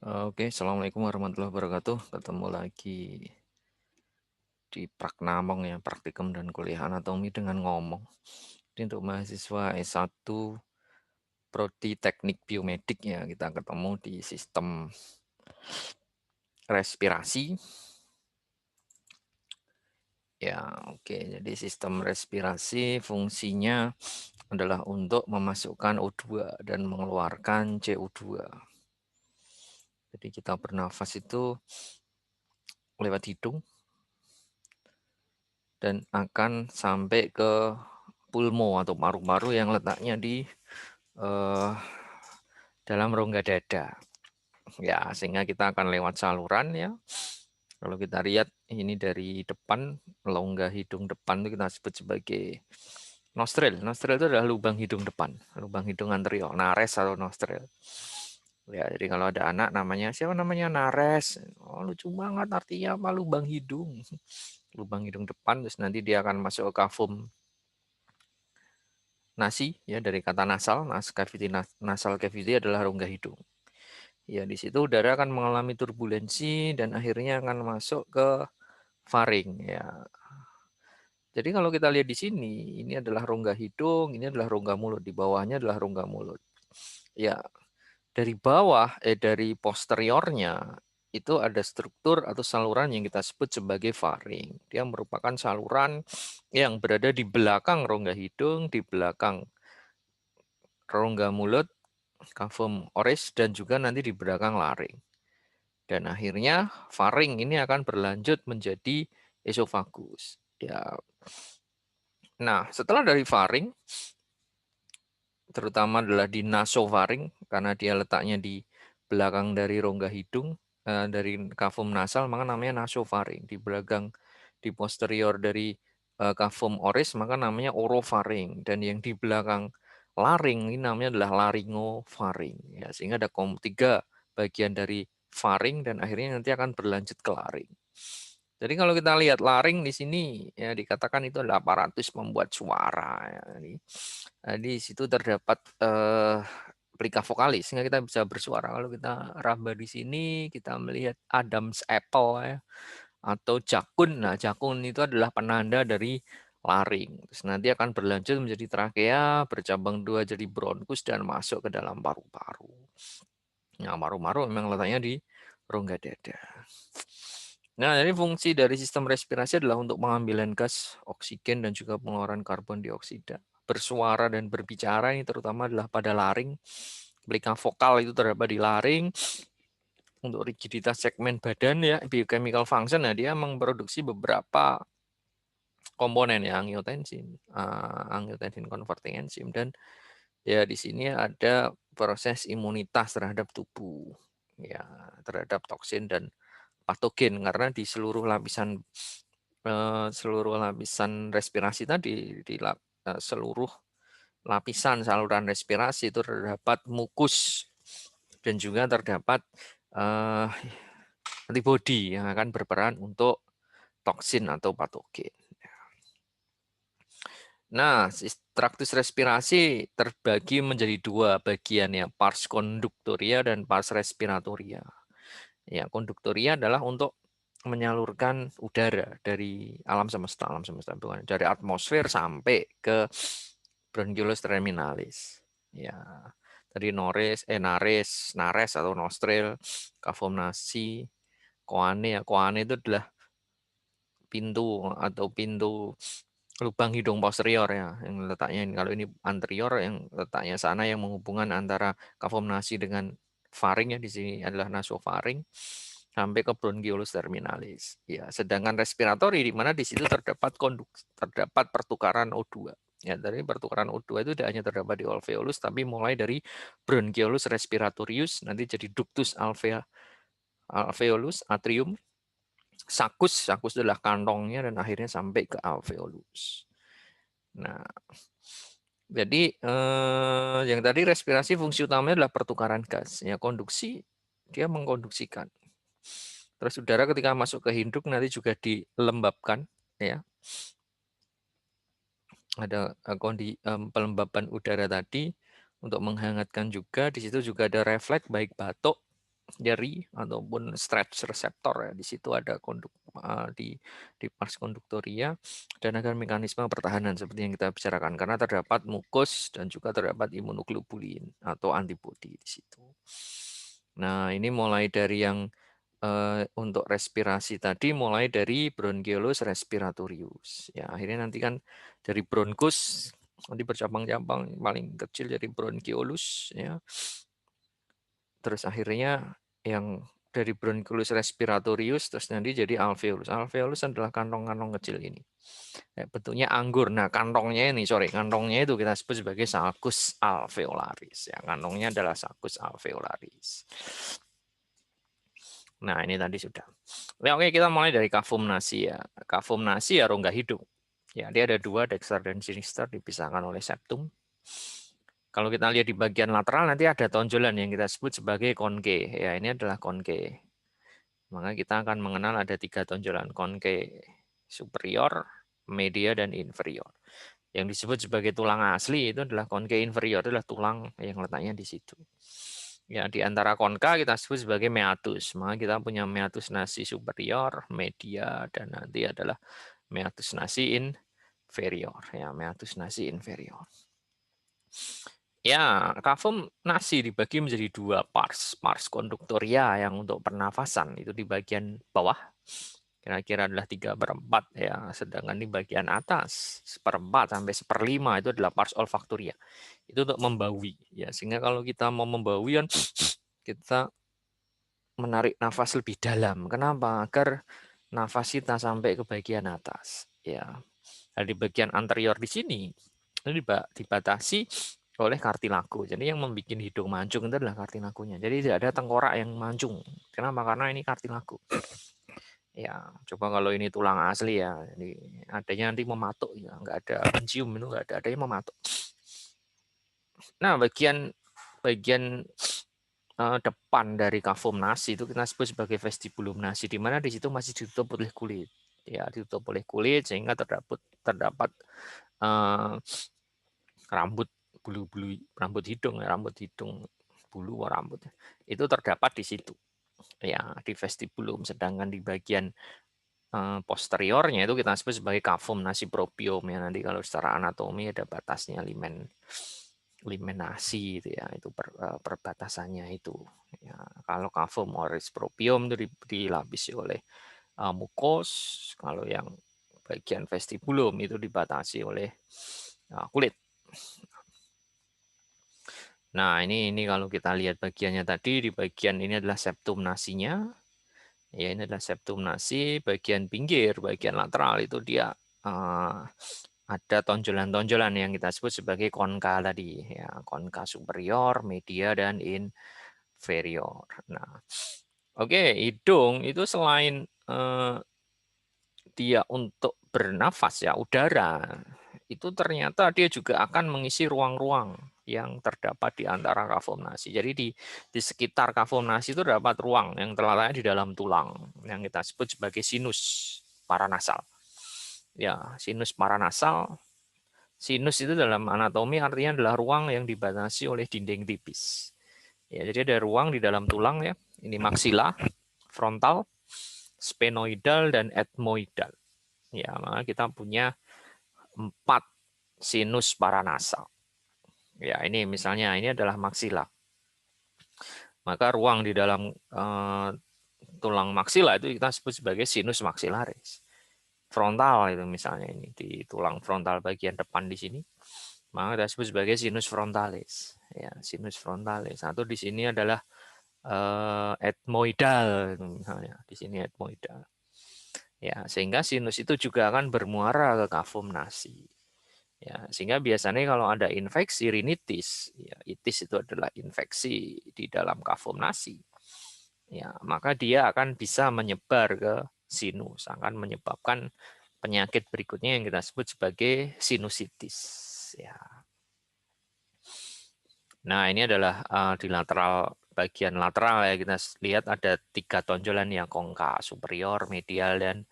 Oke, Assalamualaikum warahmatullahi wabarakatuh. Ketemu lagi di Praknamong ya, praktikum dan kuliah anatomi dengan ngomong. Ini untuk mahasiswa S1 Prodi Teknik Biomedik ya, kita ketemu di sistem respirasi. Ya, oke. Jadi sistem respirasi fungsinya adalah untuk memasukkan O2 dan mengeluarkan CO2. Jadi kita bernafas itu lewat hidung dan akan sampai ke pulmo atau paru-paru yang letaknya di eh, dalam rongga dada. Ya, sehingga kita akan lewat saluran ya. Kalau kita lihat ini dari depan, rongga hidung depan itu kita sebut sebagai nostril. Nostril itu adalah lubang hidung depan, lubang hidung anterior, nares atau nostril. Ya, jadi kalau ada anak namanya siapa namanya nares. Oh, lucu banget artinya apa lubang hidung. Lubang hidung depan terus nanti dia akan masuk ke kafum nasi ya dari kata nasal, nasal cavity adalah rongga hidung. Ya, di situ udara akan mengalami turbulensi dan akhirnya akan masuk ke faring ya. Jadi kalau kita lihat di sini, ini adalah rongga hidung, ini adalah rongga mulut, di bawahnya adalah rongga mulut. Ya, dari bawah dari posteriornya itu ada struktur atau saluran yang kita sebut sebagai faring. Dia merupakan saluran yang berada di belakang rongga hidung, di belakang rongga mulut, kafum oris dan juga nanti di belakang laring. Dan akhirnya faring ini akan berlanjut menjadi esofagus. Ya. Nah, setelah dari faring, terutama adalah di nasofaring, karena dia letaknya di belakang dari rongga hidung, dari kafum nasal, maka namanya nasofaring. Di belakang, di posterior dari kafum oris, maka namanya orofaring. Dan yang di belakang laring, ini namanya adalah laringofaring. Ya, sehingga ada tiga bagian dari faring dan akhirnya nanti akan berlanjut ke laring. Jadi kalau kita lihat laring di sini ya dikatakan itu adalah aparatus membuat suara. Ya. Di situ terdapat plika vokalis sehingga kita bisa bersuara. Kalau kita raba di sini kita melihat Adam's apple ya atau jakun. Nah, jakun itu adalah penanda dari laring. Terus nanti akan berlanjut menjadi trakea, bercabang dua jadi bronkus dan masuk ke dalam paru-paru. Nah, paru-paru memang letaknya di rongga dada. Nah, jadi fungsi dari sistem respirasi adalah untuk pengambilan gas, oksigen, dan juga pengeluaran karbon dioksida. Bersuara dan berbicara ini terutama adalah pada laring. Pelika vokal itu terdapat di laring. Untuk rigiditas segmen badan ya, biochemical function, nah dia memproduksi beberapa komponen ya, angiotensin converting enzim, dan ya di sini ada proses imunitas terhadap tubuh, ya terhadap toksin dan patogen karena di seluruh lapisan respirasi tadi seluruh lapisan saluran respirasi itu terdapat mukus dan juga terdapat eh, antibodi yang akan berperan untuk toksin atau patogen. Nah, traktus respirasi terbagi menjadi dua bagian ya, pars konduktoria dan pars respiratoria. Ya, konduktoria adalah untuk menyalurkan udara dari alam semesta bukan dari atmosfer sampai ke bronchiolus terminalis. Ya, dari nares atau nostril, kafum nasi, koane ya, koane itu adalah pintu lubang hidung posterior ya, yang letaknya kalau ini anterior yang letaknya sana yang menghubungkan antara kafum nasi dengan faring ya di sini adalah nasofaring sampai ke bronchiolus terminalis. Ya, sedangkan respiratori di mana di situ terdapat pertukaran O2. Ya, dari pertukaran O2 itu tidak hanya terdapat di alveolus tapi mulai dari bronchiolus respiratorius nanti jadi ductus alveolus atrium sakus adalah kantongnya dan akhirnya sampai ke alveolus. Nah, jadi yang tadi respirasi fungsi utamanya adalah pertukaran gas. Ya, konduksi dia mengkonduksikan. Terus udara ketika masuk ke hidung nanti juga dilembabkan, ya. Ada pelembaban udara tadi untuk menghangatkan juga. Di situ juga ada refleks baik batuk nyeri ataupun stretch reseptor ya. Di situ ada di pars konduktoria dan ada mekanisme pertahanan seperti yang kita bicarakan karena terdapat mukus dan juga terdapat imunoglobulin atau antibodi di situ. Nah, ini mulai dari yang untuk respirasi tadi mulai dari bronchiolus respiratorius. Ya, akhirnya nanti kan dari bronkus nanti bercabang-cabang paling kecil dari bronchiolus ya. Terus akhirnya yang dari bronchiolus respiratorius terus nanti jadi alveolus. Alveolus adalah kantong-kantong kecil ini. Bentuknya anggur. Nah, kantongnya itu kita sebut sebagai sulcus alveolaris. Ya, kantongnya adalah sulcus alveolaris. Nah, ini tadi sudah. Oke, kita mulai dari kavum nasi ya. Kavum nasi ya rongga hidung. Ya, dia ada dua, dexter dan sinister, dipisahkan oleh septum. Kalau kita lihat di bagian lateral nanti ada tonjolan yang kita sebut sebagai konke. Ya, ini adalah konke. Maka kita akan mengenal ada 3 tonjolan, konke superior, media, dan inferior. Yang disebut sebagai tulang asli itu adalah konke inferior, itu adalah tulang yang letaknya di situ. Ya, di antara konka kita sebut sebagai meatus. Maka kita punya meatus nasi superior, media, dan nanti adalah meatus nasi inferior. Ya, meatus nasi inferior. Ya, kavum nasi dibagi menjadi 2 pars. Pars konduktoria yang untuk pernafasan itu di bagian bawah. Kira-kira adalah 3/4 ya. Sedangkan di bagian atas 1/4 sampai 1/5 itu adalah pars olfaktoria. Itu untuk membaui ya. Sehingga kalau kita mau membaui kan kita menarik nafas lebih dalam. Kenapa? Agar nafas kita sampai ke bagian atas. Ya, di bagian anterior di sini ini dibatasi oleh kartilago. Jadi yang membuat hidung mancung itu adalah kartilagonya. Jadi tidak ada tengkorak yang mancung. Kenapa? Karena ini kartilago. Ya, coba kalau ini tulang asli ya, jadi adanya nanti mematuk ya, nggak ada mencium itu nggak ada, adanya mematuk. Nah, bagian depan dari kavum nasi itu kita sebut sebagai vestibulum nasi, di mana di situ masih ditutup oleh kulit. Ya, ditutup oleh kulit sehingga terdapat rambut bulu-bulu rambut hidung, bulu rambut itu terdapat di situ. Ya, di vestibulum. Sedangkan di bagian posteriornya itu kita sebut sebagai kavum nasi propium ya. Nanti kalau secara anatomi ada batasnya limen nasi itu ya, itu perbatasannya itu ya. Kalau kavum oris propium itu dilapisi oleh mukos. Kalau yang bagian vestibulum itu dibatasi oleh kulit. Nah, ini kalau kita lihat bagiannya tadi, di bagian ini adalah septum nasinya. Ya, ini adalah septum nasi, bagian pinggir, bagian lateral itu dia ada tonjolan-tonjolan yang kita sebut sebagai konka tadi, ya, konka superior, media, dan inferior. Nah, oke, hidung itu selain dia untuk bernafas ya, udara, itu ternyata dia juga akan mengisi ruang-ruang yang terdapat di antara kavum nasi. Jadi di sekitar kavum nasi itu terdapat ruang yang terletak di dalam tulang yang kita sebut sebagai sinus paranasal. Ya, sinus paranasal. Sinus itu dalam anatomi artinya adalah ruang yang dibatasi oleh dinding tipis. Ya, jadi ada ruang di dalam tulang ya. Ini maksila, frontal, sphenoidal, dan ethmoidal. Ya, maka kita punya 4 sinus paranasal. Ya, ini misalnya ini adalah maksila. Maka ruang di dalam tulang maksila itu kita sebut sebagai sinus maxillaris. Frontal itu misalnya ini di tulang frontal bagian depan di sini. Maka kita sebut sebagai sinus frontalis. Ya, sinus frontalis. Atau di sini adalah ethmoidal misalnya. Di sini ethmoidal. Ya, sehingga sinus itu juga akan bermuara ke kavum nasi. Ya, sehingga biasanya kalau ada infeksi rinitis, ya, itis itu adalah infeksi di dalam kavum nasi. Ya, maka dia akan bisa menyebar ke sinus, akan menyebabkan penyakit berikutnya yang kita sebut sebagai sinusitis. Ya. Nah, ini adalah di lateral bagian lateral ya, kita lihat ada 3 tonjolan yang konka, superior, medial, dan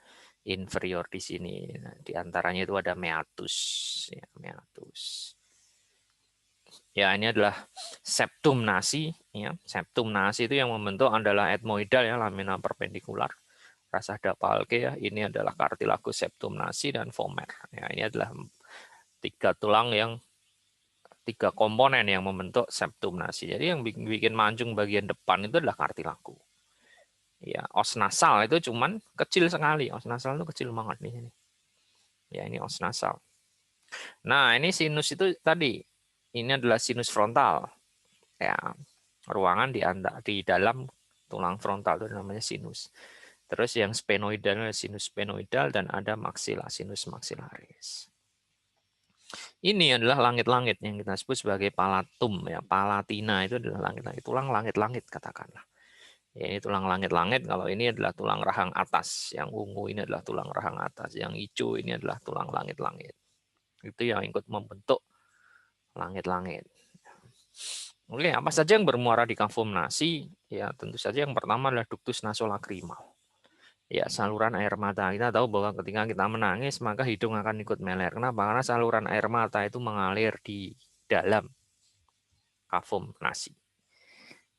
inferior di sini. Nah, di antaranya itu ada meatus, ya, meatus. Ya, ini adalah septum nasi. Ya. Septum nasi itu yang membentuk adalah etmoidal, ya, lamina perpendikular. Rasada palke, ya. Ini adalah cartilagus septum nasi dan vomer. Ya, ini adalah tiga komponen yang membentuk septum nasi. Jadi yang bikin mancung bagian depan itu adalah cartilagus. Ya, os nasal itu cuman kecil sekali. Os nasal itu kecil banget nih ini. Ya, ini os nasal. Nah, ini sinus itu tadi. Ini adalah sinus frontal. Ya, ruangan di dalam tulang frontal itu namanya sinus. Terus yang sphenoidal adalah sinus sphenoidal dan ada maxilla, sinus maxillaris. Ini adalah langit-langit yang kita sebut sebagai palatum, ya. Palatina itu adalah langit-langit, tulang langit-langit katakanlah. Ya, ini tulang langit-langit. Kalau ini adalah tulang rahang atas, yang ungu ini adalah tulang rahang atas, yang hijau ini adalah tulang langit-langit. Itu yang ikut membentuk langit-langit. Oke, apa saja yang bermuara di kavum nasi? Ya, tentu saja yang pertama adalah ductus nasolagrimal. Ya, saluran air mata. Kita tahu bahwa ketika kita menangis, maka hidung akan ikut meler. Kenapa? Karena saluran air mata itu mengalir di dalam kavum nasi.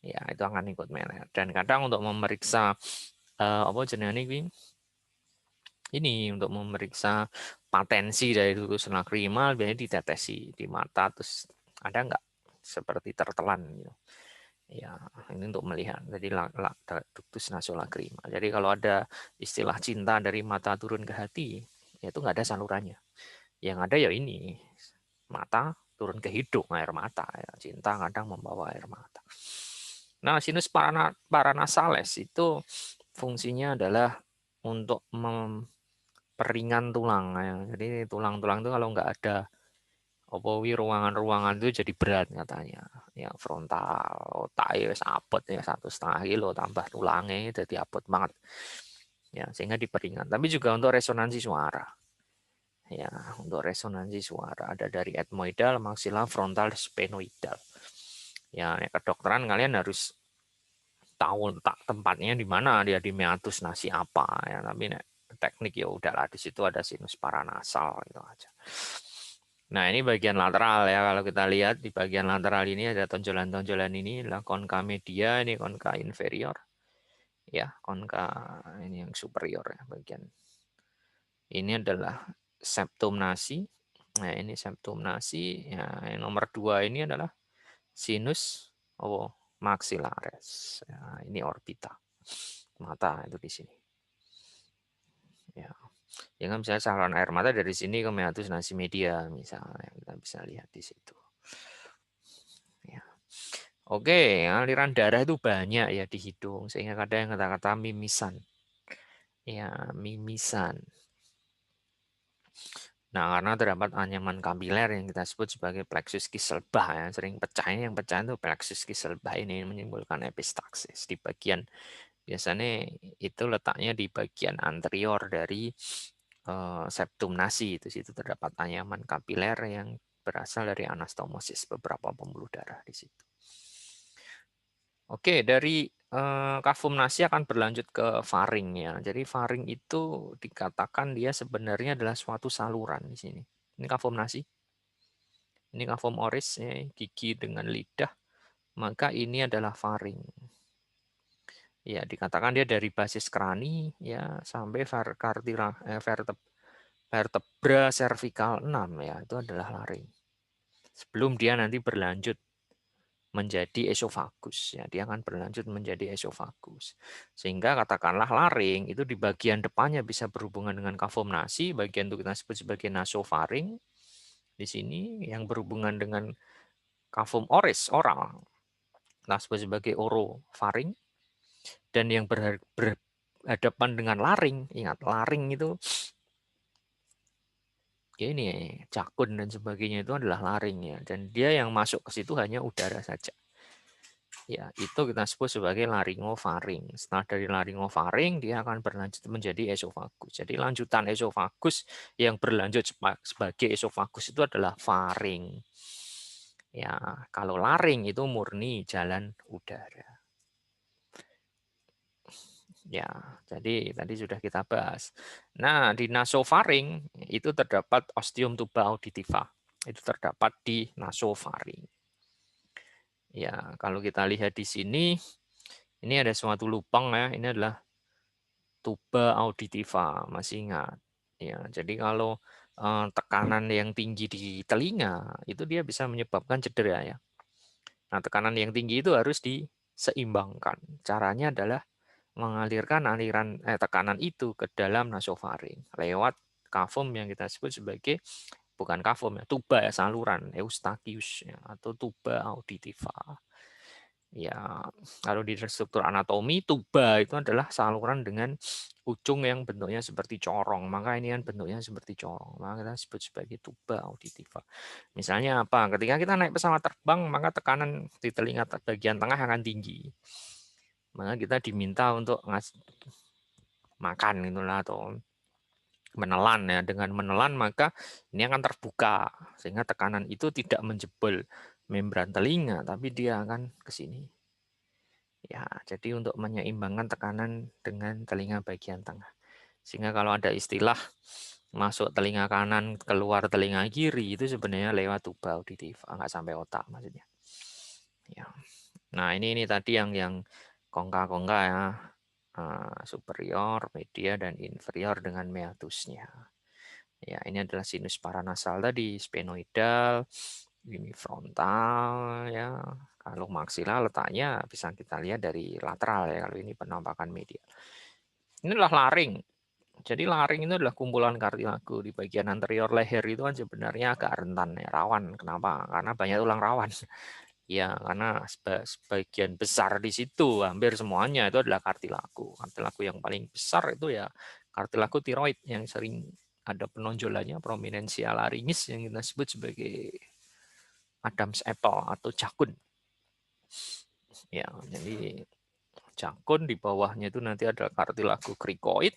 Ya, itu akan ikut meler. Dan kadang untuk memeriksa apa jenis ini untuk memeriksa patensi dari ductus lacrimal biasanya ditetesi di mata, terus ada nggak seperti tertelan gitu. Ya, ini untuk melihat. Jadi ductus nasolagrimal. Jadi kalau ada istilah cinta dari mata turun ke hati, ya itu nggak ada salurannya. Yang ada ya ini mata turun ke hidung, air mata. Ya, cinta kadang membawa air mata. Nah, sinus paranasales itu fungsinya adalah untuk memperingan tulang. Ya. Jadi tulang-tulang itu kalau nggak ada ruangan-ruangan itu jadi berat katanya. Ya frontal, otak ya apot ya 1,5 kilo tambah tulangnya jadi apot banget. Ya sehingga diperingan. Tapi juga untuk resonansi suara. Ya untuk resonansi suara ada dari etmoidal, maxilla, frontal, sphenoidal. Ya kedokteran kalian harus tahu tempatnya di mana dia di meatus nasi apa ya. Tapi teknik ya udahlah di situ ada sinus paranasal gitu aja. Nah, ini bagian lateral ya. Kalau kita lihat di bagian lateral ini ada tonjolan-tonjolan ini adalah concha media, ini concha inferior. Ya, concha ini yang superior ya bagian. Ini adalah septum nasi. Nah, ini septum nasi. Ya, yang nomor 2 ini adalah sinus maxillaris. Ya, ini orbita. Mata itu di sini. Ya. Ya kan misalnya saluran air mata dari sini ke meatus nasi media misalnya kita bisa lihat di situ. Ya. Oke, aliran darah itu banyak ya di hidung sehingga kadang yang kata-kata mimisan. Ya, mimisan. Nah, karena terdapat anyaman kapiler yang kita sebut sebagai plexus Kisselbach ya, sering pecah ini yang pecah itu plexus Kisselbach ini menimbulkan epistaxis di bagian biasanya itu letaknya di bagian anterior dari septum nasi itu situ terdapat anyaman kapiler yang berasal dari anastomosis beberapa pembuluh darah di situ. Oke, dari kavum nasi akan berlanjut ke faring ya. Jadi faring itu dikatakan dia sebenarnya adalah suatu saluran di sini. Ini kavum nasi. Ini kavum oris ya, gigi dengan lidah. Maka ini adalah faring. Ya, dikatakan dia dari basis krani ya sampai vertebra cervical 6 ya, itu adalah laring. Sebelum dia nanti berlanjut menjadi esofagus ya, dia akan berlanjut menjadi esofagus. Sehingga katakanlah laring itu di bagian depannya bisa berhubungan dengan kavum nasi, bagian itu kita sebut sebagai nasofaring di sini yang berhubungan dengan kavum oris oral. Kita sebut sebagai orofaring dan yang berhadapan dengan laring, ingat laring itu ya ini jakun dan sebagainya itu adalah laring ya, dan dia yang masuk ke situ hanya udara saja. Ya, itu kita sebut sebagai laringofaring. Setelah dari laringofaring, dia akan berlanjut menjadi esofagus. Jadi lanjutan esofagus yang berlanjut sebagai esofagus itu adalah faring. Ya, kalau laring itu murni jalan udara. Ya, jadi tadi sudah kita bahas. Nah, di nasofaring itu terdapat ostium tuba auditiva. Itu terdapat di nasofaring. Ya, kalau kita lihat di sini, ini ada suatu lubang ya. Ini adalah tuba auditiva, masih ingat. Ya, jadi kalau tekanan yang tinggi di telinga itu dia bisa menyebabkan cedera ya. Nah, tekanan yang tinggi itu harus diseimbangkan. Caranya adalah mengalirkan tekanan itu ke dalam nasofaring lewat kafum yang kita sebut sebagai bukan kafum ya, tuba ya, saluran Eustachius ya, atau tuba auditiva. Ya, kalau di struktur anatomi, tuba itu adalah saluran dengan ujung yang bentuknya seperti corong. Maka ini kan bentuknya seperti corong. Maka kita sebut sebagai tuba auditiva. Misalnya apa? Ketika kita naik pesawat terbang, maka tekanan di telinga bagian tengah akan tinggi. Maka kita diminta untuk makan itulah atau menelan ya. Dengan menelan maka ini akan terbuka sehingga tekanan itu tidak menjebol membran telinga, tapi dia akan ke sini. Ya, jadi untuk menyeimbangkan tekanan dengan telinga bagian tengah. Sehingga kalau ada istilah masuk telinga kanan, keluar telinga kiri, itu sebenarnya lewat tuba auditif, nggak sampai otak maksudnya. Ya. Nah, ini tadi yang kongka-kongka ya. Superior, media, dan inferior dengan meatusnya. Ya, ini adalah sinus paranasal tadi, sphenoidal, unifrontal ya. Kalau maksila letaknya bisa kita lihat dari lateral ya, kalau ini penampakan medial. Inilah laring. Jadi laring itu adalah kumpulan kartilago di bagian anterior leher itu kan sebenarnya agak rentan ya, rawan. Kenapa? Karena banyak tulang rawan. Ya, karena sebagian besar di situ, hampir semuanya itu adalah kartilago. Kartilago yang paling besar itu ya kartilago tiroid yang sering ada penonjolannya, prominensia laringis yang kita sebut sebagai Adam's apple atau jakun. Ya, jadi jakun di bawahnya itu nanti ada kartilago krikoid,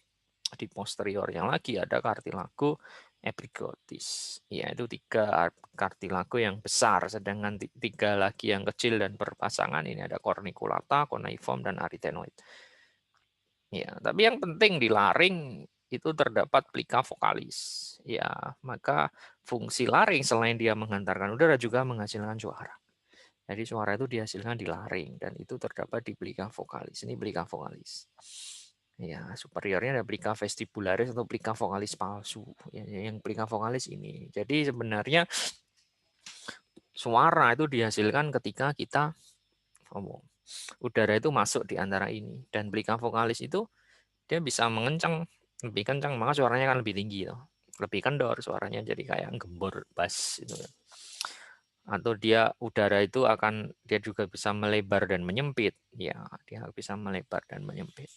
di posteriornya lagi ada kartilago epiglottis. Ya, itu 3 kartilago yang besar, sedangkan 3 lagi yang kecil dan berpasangan ini ada corniculata, cuneiform, dan arytenoid. Ya, tapi yang penting di laring itu terdapat plica vokalis. Ya, maka fungsi laring selain dia menghantarkan udara juga menghasilkan suara. Jadi suara itu dihasilkan di laring dan itu terdapat di plica vokalis. Ini plica vokalis. Ya, superiornya ada plica vestibularis atau plica vokalis palsu. Ya, yang plica vokalis ini. Jadi sebenarnya suara itu dihasilkan ketika kita udara itu masuk di antara ini dan plica vokalis itu dia bisa mengencang lebih kencang, maka suaranya kan lebih tinggi tuh. Lebih kendor suaranya jadi kayak gembor bass itu. Atau dia udara itu dia juga bisa melebar dan menyempit. Ya, dia bisa melebar dan menyempit.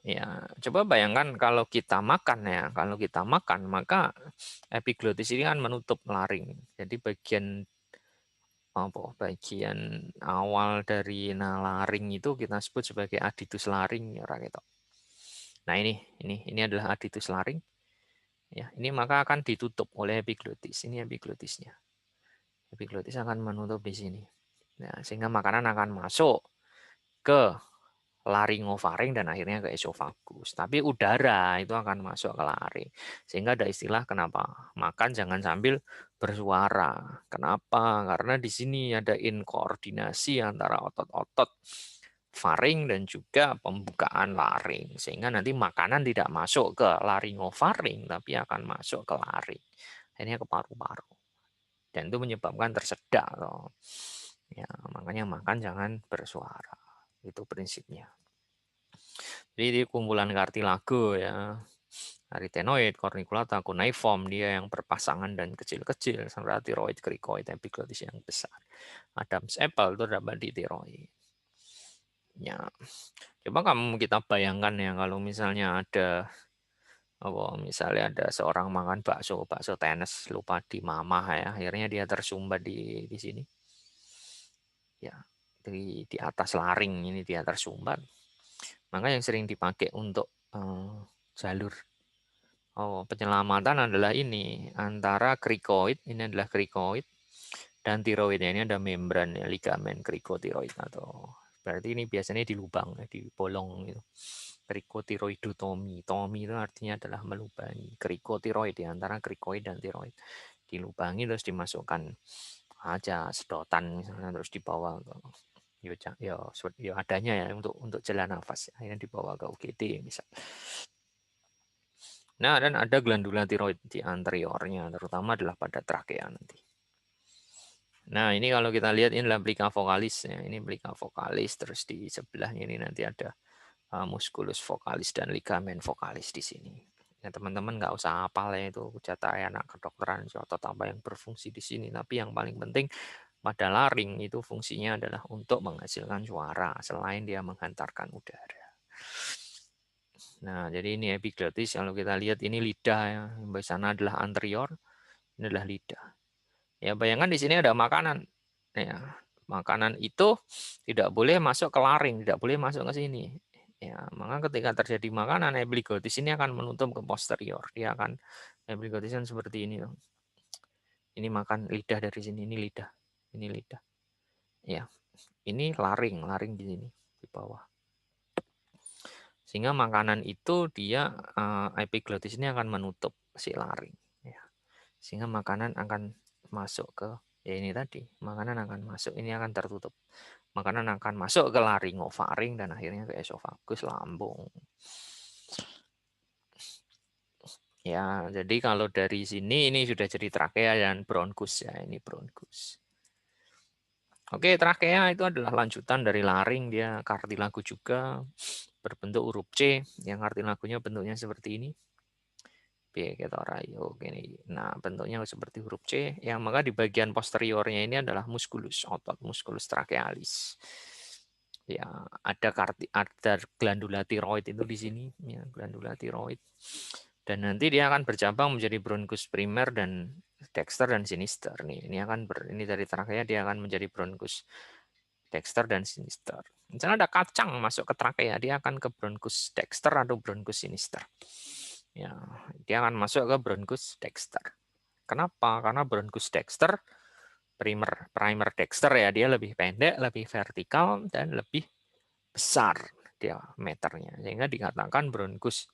Ya, coba bayangkan kalau kita makan ya, kalau kita makan maka epiglottis ini kan menutup laring. Jadi bagian awal dari laring itu kita sebut sebagai aditus laring ya, gitu. Nah, ini adalah aditus laring. Ya, ini maka akan ditutup oleh epiglottis. Ini epiglottisnya. Epiglottis akan menutup di sini. Nah, sehingga makanan akan masuk ke laringofaring dan akhirnya ke esofagus. Tapi udara itu akan masuk ke laring. Sehingga ada istilah kenapa makan jangan sambil bersuara. Kenapa? Karena di sini ada inkoordinasi antara otot-otot faring dan juga pembukaan laring. Sehingga nanti makanan tidak masuk ke laringofaring tapi akan masuk ke laring. Akhirnya ke paru-paru. Dan itu menyebabkan tersedak loh. Ya, makanya makan jangan bersuara. Itu prinsipnya. Jadi kumpulan kartilago ya. Arytenoid, corniculata, cuneiform dia yang berpasangan dan kecil-kecil, sementara tiroid, cricoid, epiglottis yang besar. Adam's apple itu dapat di tiroid. Ya, coba kita bayangkan ya kalau misalnya ada seorang makan bakso tenes lupa di mamah ya, akhirnya dia tersumbat di sini. Ya, di atas laring ini dia tersumbat. Maka yang sering dipakai untuk jalur penyelamatan adalah ini antara krikoid, ini adalah krikoid dan tiroidnya ini ada membran ya, ligamen krikotiroid atau berarti ini biasanya di lubang di bolong gitu. Krikotiroidotomi. Tomi itu artinya adalah melubangi krikotiroid di antara krikoid dan tiroid. Dilubangi terus dimasukkan aja sedotan misalnya terus dibawa ke adanya ya untuk jalan nafas akhirnya dibawa ke UGD misal. Nah, dan ada glandula tiroid di anteriornya, terutama adalah pada trakea nanti. Nah, ini kalau kita lihat ini adalah plica vocalis ya. Ini plica vocalis, terus di sebelahnya ini nanti ada musculus vocalis dan ligamen vocalis di sini. Ya, teman-teman nggak usah hafal ya itu jatah anak kedokteran atau apa yang berfungsi di sini. Tapi yang paling penting pada laring itu fungsinya adalah untuk menghasilkan suara selain dia menghantarkan udara. Nah, jadi ini epiglotis. Kalau kita lihat ini lidah ya. Di sana adalah anterior, ini adalah lidah. Ya, bayangkan di sini ada makanan. Ya, makanan itu tidak boleh masuk ke laring, tidak boleh masuk ke sini. Ya, maka ketika terjadi makanan, epiglottis ini akan menutup ke posterior. Dia akan epiglottis kan seperti ini. Ini makan lidah dari sini, ini lidah. Ini lidah. Ya, ini laring, laring di sini di bawah. Sehingga makanan itu dia epiglottis ini akan menutup si laring. Ya. Sehingga makanan akan masuk ke ya ini tadi, makanan akan masuk, ini akan tertutup. Makanan akan masuk ke laringofaring dan akhirnya ke esofagus lambung. Ya, jadi kalau dari sini ini sudah jadi trakea dan bronkus ya, ini bronkus. Oke, trakea itu adalah lanjutan dari laring, dia kartilago juga berbentuk huruf C, yang kartilagonya bentuknya seperti ini. Nah, bentuknya seperti huruf C, yang maka di bagian posteriornya ini adalah musculus, otot musculus trachealis. Ya, ada glandula tiroid itu di sini, ya, glandula tiroid. Dan nanti dia akan bercabang menjadi bronkus primer dan dexter dan sinister nih. Ini dari trakea dia akan menjadi bronkus dexter dan sinister. Misalnya ada kacang masuk ke trakea, dia akan ke bronkus dexter atau bronkus sinister. Ya, dia akan masuk ke bronkus dexter. Kenapa? Karena bronkus dexter primer dexter ya, dia lebih pendek, lebih vertikal dan lebih besar diameternya. Sehingga dikatakan bronkus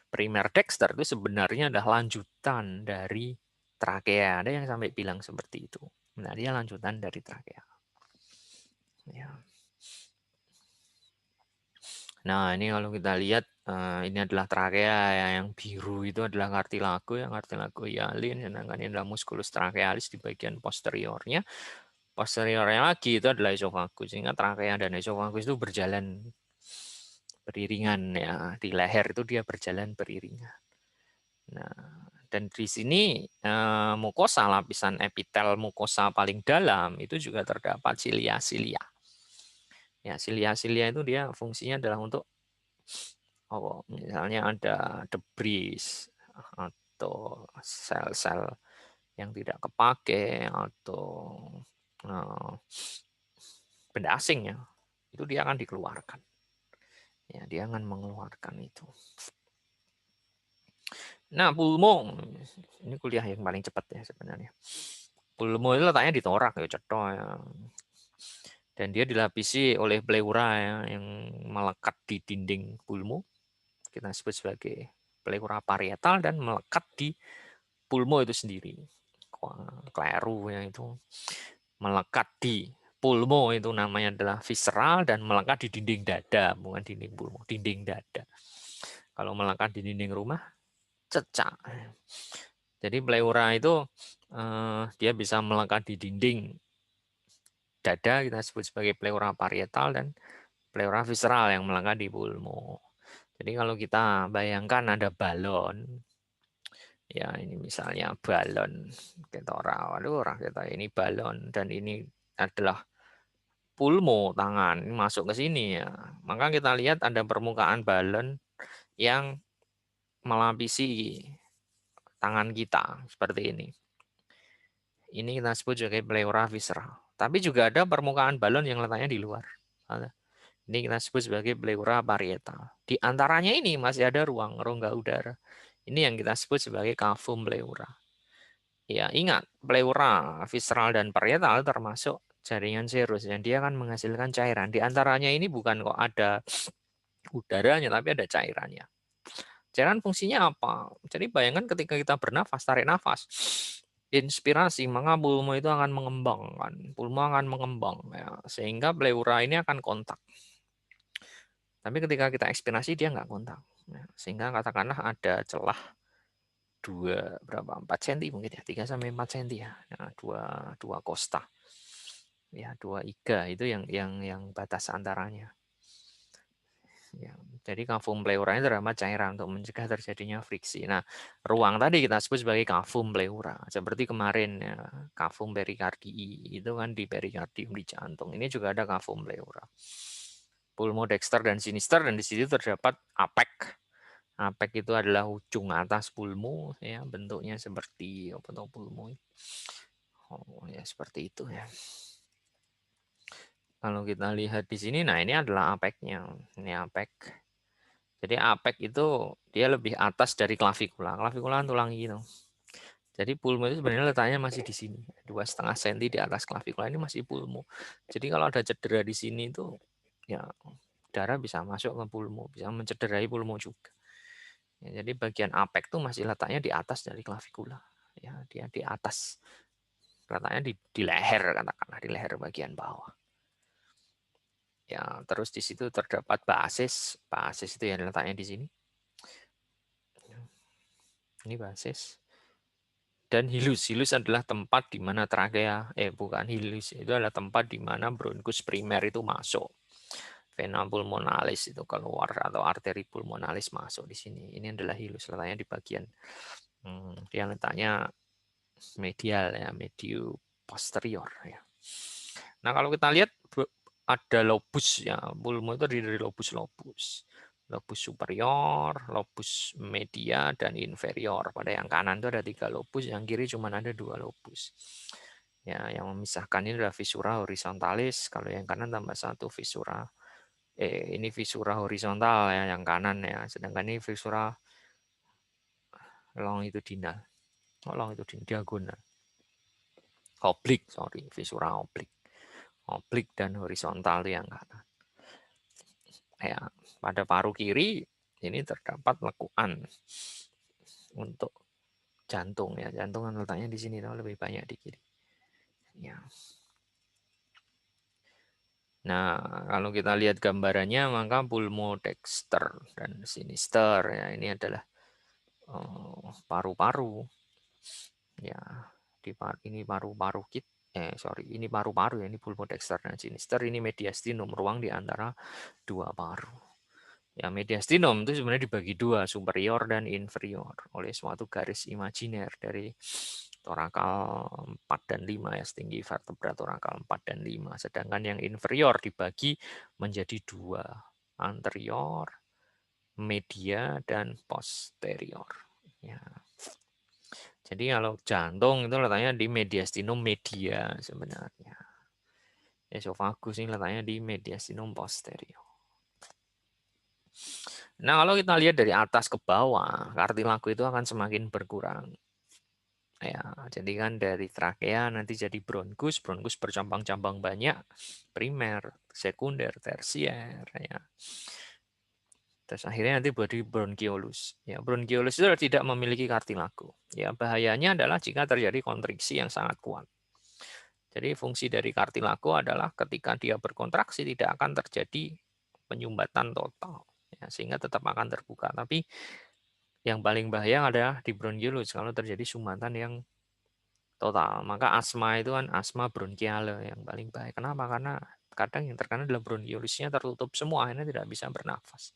primer dexter itu sebenarnya adalah lanjutan dari trakea. Ada yang sampai bilang seperti itu. Nah, dia lanjutan dari trakea. Ya. Nah, ini kalau kita lihat, ini adalah trakea ya, yang biru itu adalah kartilago, yang kartilago hialin, sedangkan ini adalah musculus trachealis di bagian posteriornya. Posteriornya lagi itu adalah esofagus, sehingga trakea dan esofagus itu berjalan beriringan ya, di leher itu dia berjalan beriringan. Nah, dan di sini mukosa, lapisan epitel mukosa paling dalam itu juga terdapat silia-silia. Ya, silia-silia itu dia fungsinya adalah untuk misalnya ada debris atau sel-sel yang tidak kepake atau benda asing ya, itu dia akan dikeluarkan. Ya, dia akan mengeluarkan itu. Nah, pulmo ini kuliah yang paling cepat ya sebenarnya. Pulmo itu letaknya di torak ya, cetok ya. Dan dia dilapisi oleh pleura ya, yang melekat di dinding pulmo. Kita sebut sebagai pleura parietal dan melekat di pulmo itu sendiri. Kleru yang itu melekat di pulmo itu namanya adalah visceral dan melekat di dinding dada, bukan dinding pulmo, dinding dada. Kalau melekat di dinding rumah, cecak. Jadi pleura itu dia bisa melekat di dinding dada, kita sebut sebagai pleura parietal, dan pleura visceral yang melekat di pulmo. Jadi kalau kita bayangkan ada balon, ya ini misalnya balon kita orang kita ini balon dan ini adalah pulmo tangan ini masuk ke sini ya, maka kita lihat ada permukaan balon yang melapisi tangan kita seperti ini. Ini kita sebut sebagai pleura visceral. Tapi juga ada permukaan balon yang letaknya di luar. Ini kita sebut sebagai pleura parietal. Di antaranya ini masih ada ruang rongga udara. Ini yang kita sebut sebagai cavum pleura. Ya, ingat, pleura visceral dan parietal termasuk jaringan serus dan dia akan menghasilkan cairan. Di antaranya ini bukan kok ada udaranya, tapi ada cairannya. Cairan fungsinya apa? Jadi bayangkan ketika kita bernafas, tarik nafas, inspirasi, maka pulmo itu akan mengembang, pulmo akan mengembang, ya, sehingga pleura ini akan kontak. Tapi ketika kita ekspirasi dia nggak kontak, ya, sehingga katakanlah ada celah 4 cm mungkin ya, 3 sampai 4 cm ya, nah, dua kosta, ya 2 iga itu yang batas antaranya. Ya, jadi kavum pleura ini terdapat cairan untuk mencegah terjadinya friksi. Nah, ruang tadi kita sebut sebagai kavum pleura. Seperti kemarin ya, kavum perikardii itu kan di perikardium di jantung. Ini juga ada kavum pleura. Pulmodexter dan sinister, dan di situ terdapat apek. Apek itu adalah ujung atas pulmo, ya bentuknya seperti apa tuh pulmo. Oh ya seperti itu ya. Kalau kita lihat di sini, nah ini adalah apeknya. Ini apek. Jadi apek itu dia lebih atas dari klavikula. Klavikula kan tulang gitu. Jadi pulmo itu sebenarnya letaknya masih di sini, 2,5 cm di atas klavikula, ini masih pulmo. Jadi kalau ada cedera di sini itu, ya darah bisa masuk ke pulmo, bisa mencederai pulmo juga. Ya, jadi bagian apek tuh masih letaknya di atas dari klavikula. Ya, dia di atas. Letaknya di leher, katakanlah di leher bagian bawah. Ya, terus di situ terdapat basis. Basis itu yang letaknya di sini. Ini basis. Dan hilus. Hilus adalah tempat di mana trakea, bukan hilus, itu adalah tempat di mana bronkus primer itu masuk. Vena pulmonalis itu keluar atau arteri pulmonalis masuk di sini. Ini adalah hilus, letaknya di bagian dia letaknya medial ya, mediu posterior ya. Nah, kalau kita lihat ada lobus ya, pulmo itu dari lobus-lobus. Lobus superior, lobus media, dan inferior. Pada yang kanan itu ada 3 lobus, yang kiri cuma ada 2 lobus. Ya, yang memisahkan ini adalah visura horizontalis, kalau yang kanan tambah 1 visura. Ini visura horizontal ya, yang kanan ya, sedangkan ini visura longitudinal. Longitudinal, diagonal. Oblik, sorry, visura oblik. Oblik dan horizontal itu yang kanan. Ya, pada paru kiri ini terdapat lekuan untuk jantung ya. Jantung kan letaknya di sini, lebih banyak di kiri. Ya. Nah, kalau kita lihat gambarannya, maka pulmodexter dan sinister ya, ini adalah paru-paru. Ya, ini paru-paru ini paru-paru ya, ini pulmodexter dan sinister, ini mediastinum, ruang di antara 2 paru. Ya, mediastinum itu sebenarnya dibagi 2, superior dan inferior, oleh suatu garis imajiner dari torakal 4 dan 5 ya, setinggi vertebra torakal 4 dan 5. Sedangkan yang inferior dibagi menjadi 2, anterior, media, dan posterior. Ya. Jadi kalau jantung itu letaknya di mediastinum media sebenarnya. Esofagus ini letaknya di mediastinum posterior. Nah, kalau kita lihat dari atas ke bawah, kartilago itu akan semakin berkurang. Ya, jadi kan dari trakea nanti jadi bronkus, bronkus bercabang-cabang banyak, primer, sekunder, tersier, ya. Terus akhirnya nanti body bronchiolus. Ya, bronchiolus itu tidak memiliki kartilago. Ya, bahayanya adalah jika terjadi kontriksi yang sangat kuat. Jadi fungsi dari kartilago adalah ketika dia berkontraksi tidak akan terjadi penyumbatan total. Ya, sehingga tetap akan terbuka. Tapi yang paling bahaya adalah di bronchiolus kalau terjadi sumbatan yang total. Maka asma itu kan asma bronkiale yang paling bahaya. Kenapa? Karena kadang yang terkena adalah bronchiolusnya tertutup semua, akhirnya tidak bisa bernafas.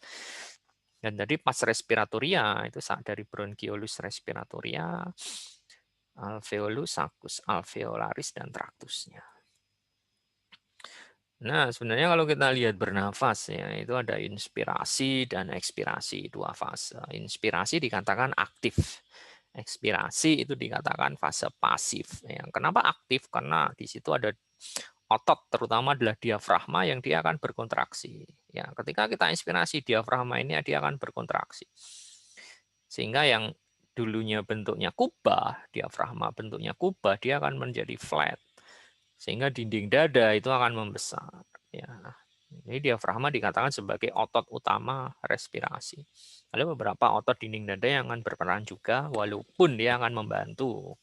Dan tadi pas respiratoria itu saat dari bronchiolus respiratoria, alveolus, saccus alveolaris, dan traktusnya. Nah, sebenarnya kalau kita lihat bernafas ya, itu ada inspirasi dan ekspirasi, 2 fase. Inspirasi dikatakan aktif. Ekspirasi itu dikatakan fase pasif. Ya, kenapa aktif? Karena di situ ada otot, terutama adalah diafragma yang dia akan berkontraksi. Ya, ketika kita inspirasi, diafragma ini dia akan berkontraksi. Sehingga yang dulunya bentuknya kubah, diafragma bentuknya kubah, dia akan menjadi flat. Sehingga dinding dada itu akan membesar. Ya. Ini diafragma dikatakan sebagai otot utama respirasi. Ada beberapa otot dinding dada yang akan berperan juga, walaupun dia akan membantu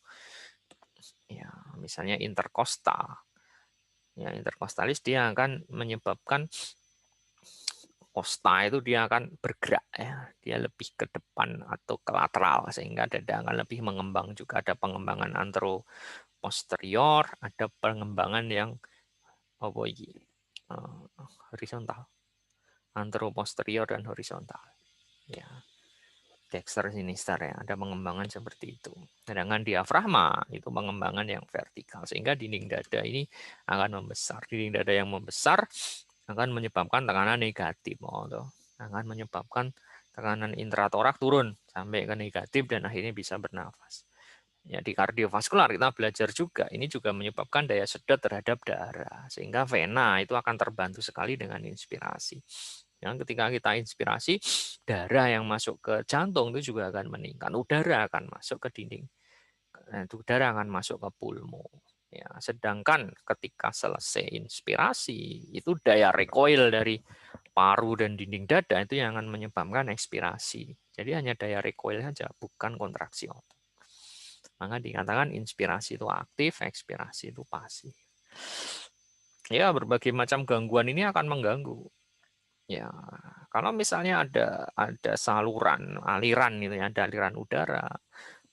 misalnya interkostal. Ya, interkostalis dia akan menyebabkan kosta itu dia akan bergerak ya, dia lebih ke depan atau ke lateral sehingga dada akan lebih mengembang, juga ada pengembangan anteroposterior, ada pengembangan yang apa ini horizontal, anteroposterior dan horizontal. Ya, dexter sinister ya, ada pengembangan seperti itu. Sedangkan diafragma itu pengembangan yang vertikal sehingga dinding dada ini akan membesar. Dinding dada yang membesar akan menyebabkan tekanan negatif, akan menyebabkan tekanan intratorak turun sampai ke negatif dan akhirnya bisa bernafas. Ya, di kardiovaskular kita belajar juga, ini juga menyebabkan daya sedot terhadap darah, sehingga vena itu akan terbantu sekali dengan inspirasi. Yang ketika kita inspirasi, darah yang masuk ke jantung itu juga akan meningkat, udara akan masuk ke dinding, udara akan masuk ke pulmo. Ya, sedangkan ketika selesai inspirasi, itu daya recoil dari paru dan dinding dada itu yang akan menyebabkan ekspirasi. Jadi hanya daya recoil saja, bukan kontraksi otot. Maka dikatakan inspirasi itu aktif, ekspirasi itu pasif. Ya, berbagai macam gangguan ini akan mengganggu. Ya, kalau misalnya ada saluran, aliran gitu ya, ada aliran udara.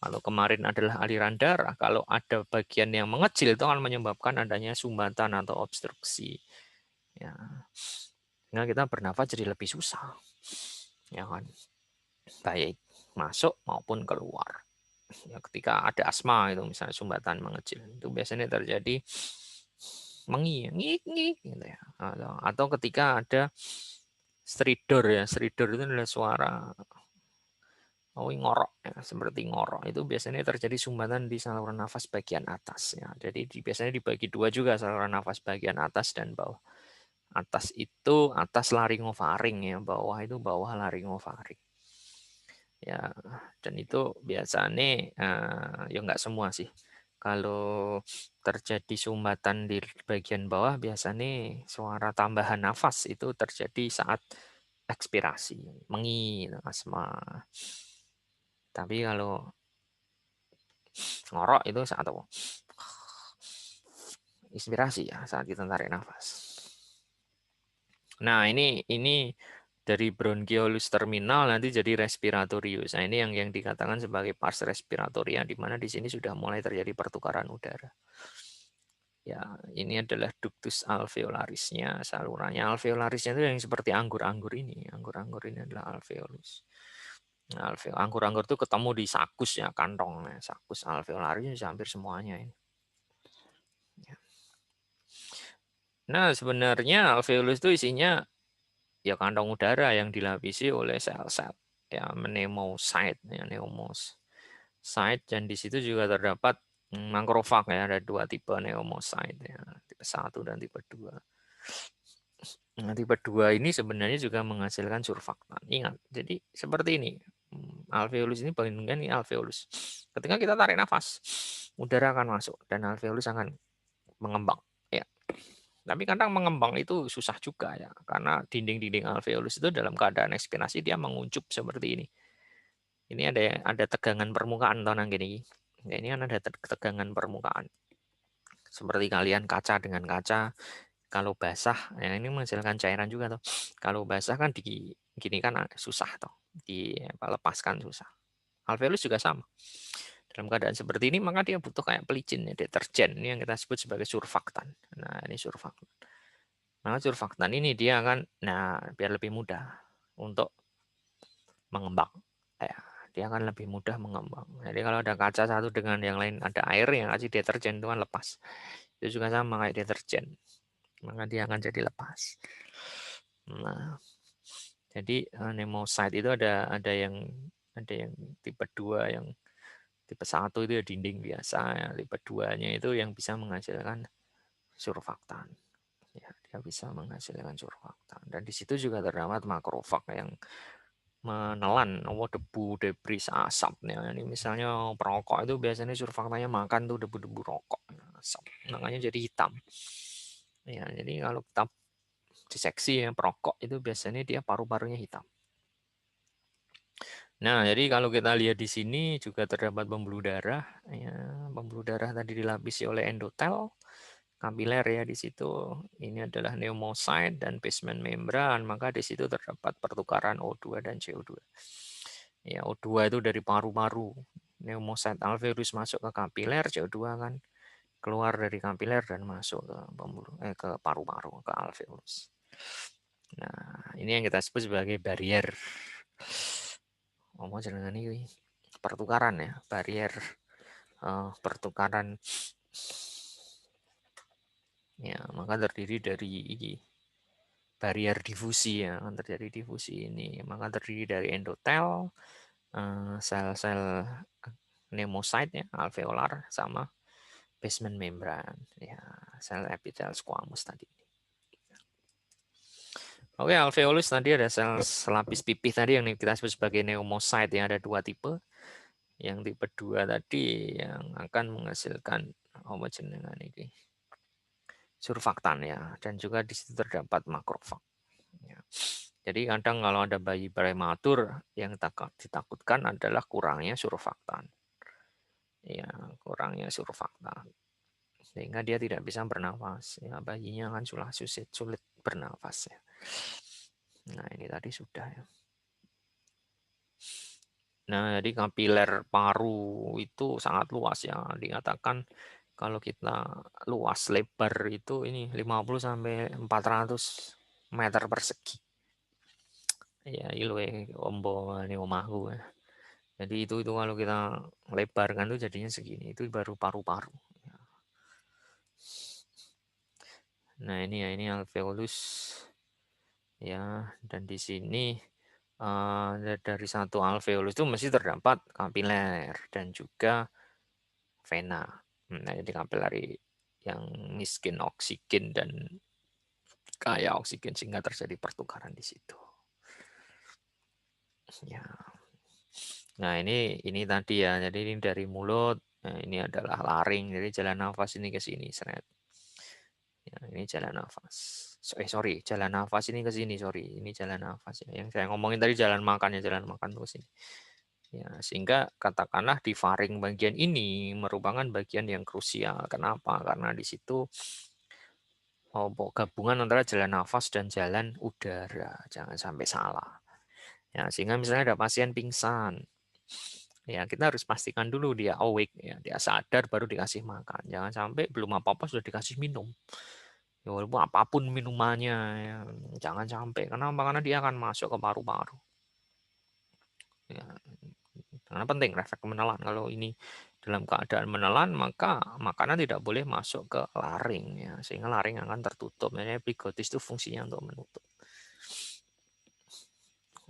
Kalau kemarin adalah aliran darah, kalau ada bagian yang mengecil itu akan menyebabkan adanya sumbatan atau obstruksi. Ya, sehingga kita bernafas jadi lebih susah. Ya kan? Baik masuk maupun keluar. Ya, ketika ada asma itu misalnya sumbatan mengecil itu biasanya terjadi ngik gitu ya, atau ketika ada stridor ya, stridor itu adalah suara ngorok ya, seperti ngorok itu biasanya terjadi sumbatan di saluran nafas bagian atas ya. Jadi biasanya dibagi dua juga, saluran nafas bagian atas dan bawah. Atas itu atas laringofaring ya, bawah itu bawah laringofaring. Ya, dan itu biasanya ya nggak semua sih. Kalau terjadi sumbatan di bagian bawah, biasanya suara tambahan nafas itu terjadi saat ekspirasi, mengi, asma. Tapi kalau ngorok itu saat apa? Inspirasi ya, saat kita tarik nafas. Nah, ini dari bronchiolus terminal nanti jadi respiratorius. Nah, ini yang dikatakan sebagai pars respiratoria, di mana di sini sudah mulai terjadi pertukaran udara. Ya, ini adalah ductus alveolarisnya, salurannya. Alveolarisnya itu yang seperti anggur-anggur ini. Anggur-anggur ini adalah alveolus. Nah, anggur-anggur itu ketemu di sakus ya, kantong. Nah, sakus alveolaris hampir semuanya ini. Nah, sebenarnya alveolus itu isinya ya kantong udara yang dilapisi oleh sel-sel ya, pneumocyte ya, pneumocyte, dan di situ juga terdapat makrofag ya, ada dua tipe pneumocyte ya, tipe 1 dan tipe 2. Nah, tipe 2 ini sebenarnya juga menghasilkan surfaktan. Ingat, jadi seperti ini. Alveolus ini bayangkan ini alveolus. Ketika kita tarik nafas, udara akan masuk dan alveolus akan mengembang. Ya. Tapi kadang mengembang itu susah juga ya, karena dinding-dinding alveolus itu dalam keadaan ekspirasi dia menguncup seperti ini. Ini ada tegangan permukaan tahun gini. Ya, ini kan ada tegangan permukaan. Seperti kalian kaca dengan kaca, kalau basah, ya ini menghasilkan cairan juga tuh. Kalau basah kan gini kan susah tuh, dilepaskan susah. Alveolus juga sama. Dalam keadaan seperti ini maka dia butuh kayak pelicin ya, deterjen ini yang kita sebut sebagai surfaktan. Nah, ini surfaktan. Nah, surfaktan ini dia akan, biar lebih mudah untuk mengembang. Ya, dia akan lebih mudah mengembang. Jadi kalau ada kaca satu dengan yang lain ada air yang kasih deterjen itu kan lepas. Itu juga sama kayak deterjen. Maka dia akan jadi lepas. Nah, jadi pneumocyte itu ada yang tipe 2, yang tipe 1 itu ya dinding biasa, ya. Tipe 2-nya itu yang bisa menghasilkan surfaktan. Ya, dia bisa menghasilkan surfaktan. Dan di situ juga terdapat makrofag yang menelan debu, debris, asap. Ya, ini misalnya perokok itu biasanya surfaktannya makan tuh debu-debu rokok, asap. Makanya jadi hitam. Ya, jadi kalau kita diseksi ya perokok itu biasanya dia paru-parunya hitam. Nah, jadi kalau kita lihat di sini juga terdapat pembuluh darah. Ya, pembuluh darah tadi dilapisi oleh endotel, kapiler ya di situ. Ini adalah pneumocyte dan basement membran. Maka di situ terdapat pertukaran O2 dan CO2. Ya, O2 itu dari paru-paru. Pneumocyte alveolus masuk ke kapiler, CO2 kan keluar dari kapiler dan masuk ke ke paru-paru, ke alveolus. Nah, ini yang kita sebut sebagai barrier. Ngomong jenengan ini pertukaran ya, barrier pertukaran. Ya, maka terdiri dari barrier difusi ya, terjadi difusi ini. Maka terdiri dari endotel, sel-sel pneumocyte ya, alveolar sama basement membran ya, sel epitel squamous tadi. Oke, alveolus tadi ada sel selapis pipih tadi yang kita sebut sebagai pneumocyte yang ada dua tipe. Yang tipe 2 tadi yang akan menghasilkan homogenenan ini surfaktan ya, dan juga di situ terdapat makrofag. Ya. Jadi kadang kalau ada bayi prematur yang ditakutkan adalah kurangnya surfaktan. Ya, kurangnya surfaktan. Sehingga dia tidak bisa bernafas. Ya, bayinya kan sulit bernafas ya. Nah, ini tadi sudah ya. Nah, jadi kapiler paru itu sangat luas ya. Dikatakan kalau kita luas lebar itu ini 50 sampai 400 meter persegi. Ya, ilwe ombo ini omahku. Ya. Jadi itu kalau kita lebarkan tuh jadinya segini. Itu baru paru-paru. Nah, ini ya ini alveolus ya, dan di sini dari satu alveolus itu mesti terdapat kapiler dan juga vena. Nah, jadi kapilari yang miskin oksigen dan kaya oksigen sehingga terjadi pertukaran di situ. Ya. Nah, ini tadi ya. Jadi ini dari mulut. Nah, ini adalah laring. Jadi jalan nafas ini ke sini, seret. Ya, ini jalan nafas. Sorry, jalan nafas ini ke sini, sorry. Ini jalan nafas ya. Yang saya ngomongin tadi jalan makan ya, jalan makan tuh ke sini. Ya, sehingga katakanlah di faring bagian ini merupakan bagian yang krusial. Kenapa? Karena di situ gabungan antara jalan nafas dan jalan udara. Jangan sampai salah. Ya, sehingga misalnya ada pasien pingsan. Ya, kita harus pastikan dulu dia awake ya, dia sadar baru dikasih makan. Jangan sampai belum apa-apa sudah dikasih minum. Ya, walaupun apapun minumannya ya, jangan sampai. Kenapa? Karena dia akan masuk ke paru-paru. Ya, karena penting refleks menelan. Kalau ini dalam keadaan menelan, maka makanan tidak boleh masuk ke laring ya, sehingga laring akan tertutup. Jadi epiglottis itu fungsinya untuk menutup.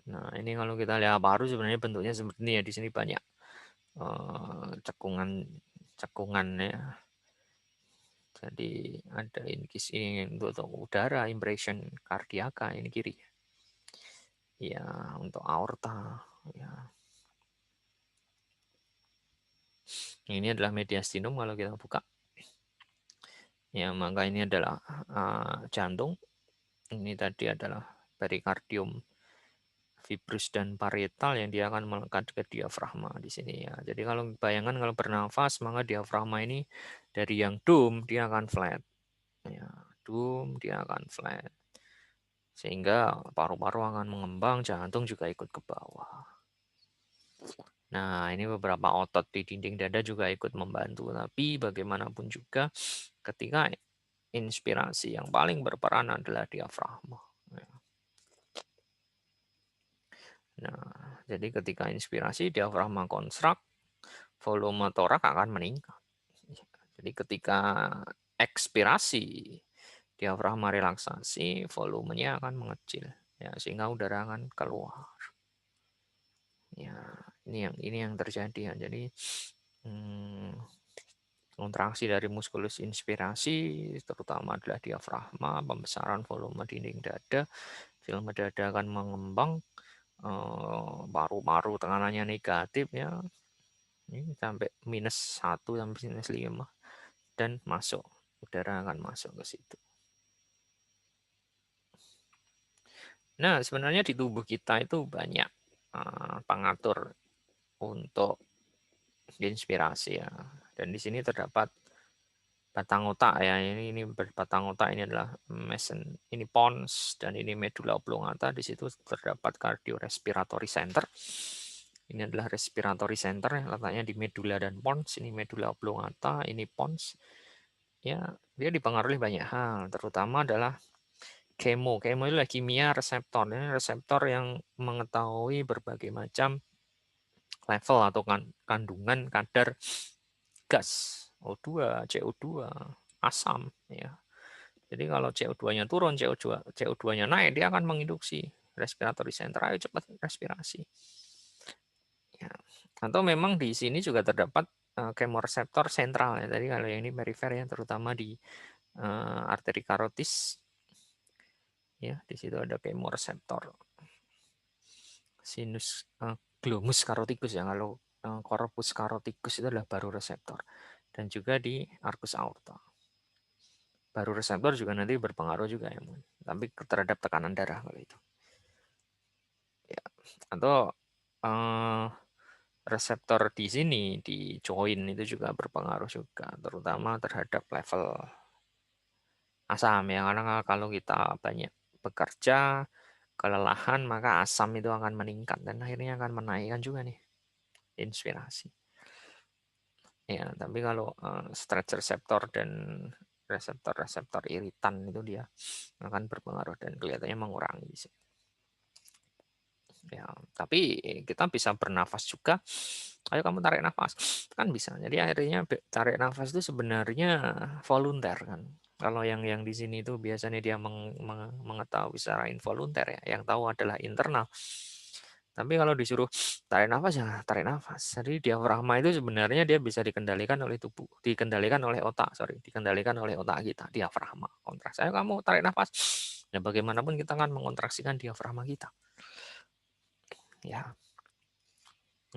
Nah, ini kalau kita lihat paru sebenarnya bentuknya seperti ini ya. Di sini banyak cekungan ya. Jadi ada ini untuk udara, impression kardiaka ini kiri. Ya, untuk aorta ya. Ini adalah mediastinum kalau kita buka. Ya, maka ini adalah jantung. Ini tadi adalah perikardium fibrus dan parietal yang dia akan melekat ke diafragma di sini ya. Jadi kalau bayangan kalau bernafas maka diafragma ini dari yang dome dia akan flat. Ya, dome dia akan flat. Sehingga paru-paru akan mengembang, jantung juga ikut ke bawah. Nah, ini beberapa otot di dinding dada juga ikut membantu. Tapi bagaimanapun juga ketika inspirasi yang paling berperan adalah diafragma. Nah, jadi ketika inspirasi diafragma konstrak, volume torak akan meningkat. Jadi ketika ekspirasi diafragma relaksasi, volumenya akan mengecil ya, sehingga udara akan keluar. Ya, ini yang terjadi ya. Jadi kontraksi dari muskulus inspirasi terutama adalah diafragma, pembesaran volume dinding dada, film dada akan mengembang, paru-paru tekanannya negatif ya, ini sampai -1 sampai -5 dan masuk, udara akan masuk ke situ. Nah, sebenarnya di tubuh kita itu banyak pengatur untuk inspirasi ya. Dan di sini terdapat batang otak ya. Ini batang otak ini adalah ini pons dan ini medula oblongata. Di situ terdapat cardiorespiratory center. Ini adalah respiratory center yang letaknya di medula dan pons. Ini medula oblongata, ini pons. Ya, dia dipengaruhi banyak hal, terutama adalah kemo. Kemo itu adalah kimia reseptor. Ini reseptor yang mengetahui berbagai macam level atau kandungan kadar gas, O2, CO2, asam ya. Jadi kalau CO2-nya turun, CO2-nya naik, dia akan menginduksi respiratory center, ayo cepat respirasi. Ya. Atau memang di sini juga terdapat kemoreseptor sentral ya. Tadi kalau yang ini perifer ya, terutama di arteri karotis. Ya, di situ ada kemoreseptor. Sinus glomus karotikus ya. Kalau corpus karotikus itu adalah baru reseptor. Dan juga di arcus aorta. Baru reseptor juga nanti berpengaruh juga ya, tapi terhadap tekanan darah kalau itu. Ya. Atau reseptor di sini di join itu juga berpengaruh juga, terutama terhadap level asam ya. Karena kalau kita banyak bekerja, kelelahan, maka asam itu akan meningkat dan akhirnya akan menaikkan juga nih inspirasi. Ya, tapi kalau stretch reseptor dan reseptor-reseptor iritan itu dia akan berpengaruh dan kelihatannya mengurangi di sini. Ya, tapi kita bisa bernafas juga. Ayo kamu tarik nafas, kan bisa. Jadi akhirnya tarik nafas itu sebenarnya volunteer kan. Kalau yang di sini itu biasanya dia mengetahui secara involunter ya. Yang tahu adalah internal. Tapi kalau disuruh tarik nafas ya tarik nafas. Jadi diafragma itu sebenarnya dia bisa dikendalikan oleh tubuh, dikendalikan oleh otak, dikendalikan oleh otak kita, diafragma. Kontraksi. Ayo kamu tarik nafas. Ya bagaimanapun kita akan mengontraksikan diafragma kita. Ya.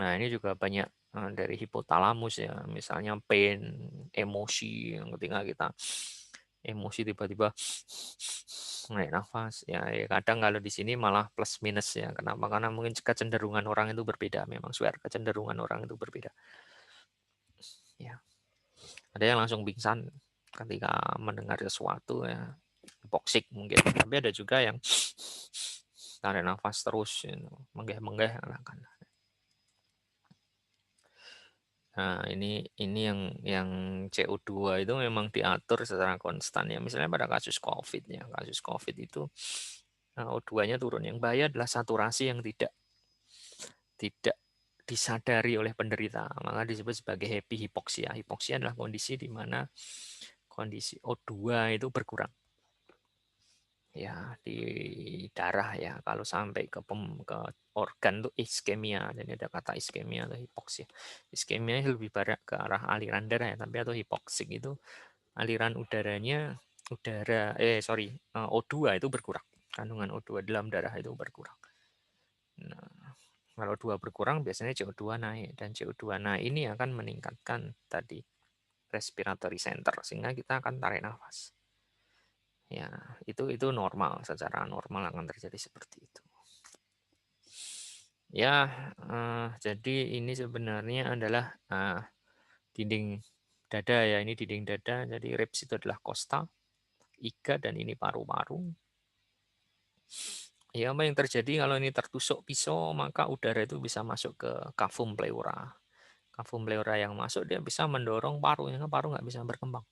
Nah, ini juga banyak dari hipotalamus ya, misalnya pain, emosi, yang ketika kita emosi tiba-tiba naik nafas ya, kadang kalau di sini malah plus minus ya. Kenapa? Karena mungkin kecenderungan orang itu berbeda, memang kecenderungan orang itu berbeda. Ya. Ada yang langsung pingsan ketika mendengar sesuatu ya, hipoksik mungkin. Tapi ada juga yang tarik nafas terus, menggeh-menggeh kan. Nah, ini yang CO2 itu memang diatur secara konstan ya. Misalnya pada kasus COVID ya, kasus COVID itu O2-nya turun. Yang bahaya adalah saturasi yang tidak disadari oleh penderita. Maka disebut sebagai happy hipoksia. Hipoksia adalah kondisi di mana kondisi O2 itu berkurang. Ya, di darah ya. Kalau sampai ke organ itu iskemia. Jadi ada kata iskemia atau hipoksia. Iskemia lebih banyak ke arah aliran darah ya, tapi atau hipoksik itu aliran O2 itu berkurang. Kandungan O2 dalam darah itu berkurang. Nah, kalau O2 berkurang biasanya CO2 naik, dan CO2 naik ini akan meningkatkan tadi respiratory center sehingga kita akan tarik nafas. Ya, itu normal, secara normal akan terjadi seperti itu. Ya, jadi ini sebenarnya adalah dinding dada ya, ini dinding dada. Jadi ribs itu adalah costa, iga, dan ini paru-paru. Ya, apa yang terjadi kalau ini tertusuk pisau, maka udara itu bisa masuk ke cavum pleura. Cavum pleura yang masuk dia bisa mendorong paru, sehingga paru nggak bisa berkembang.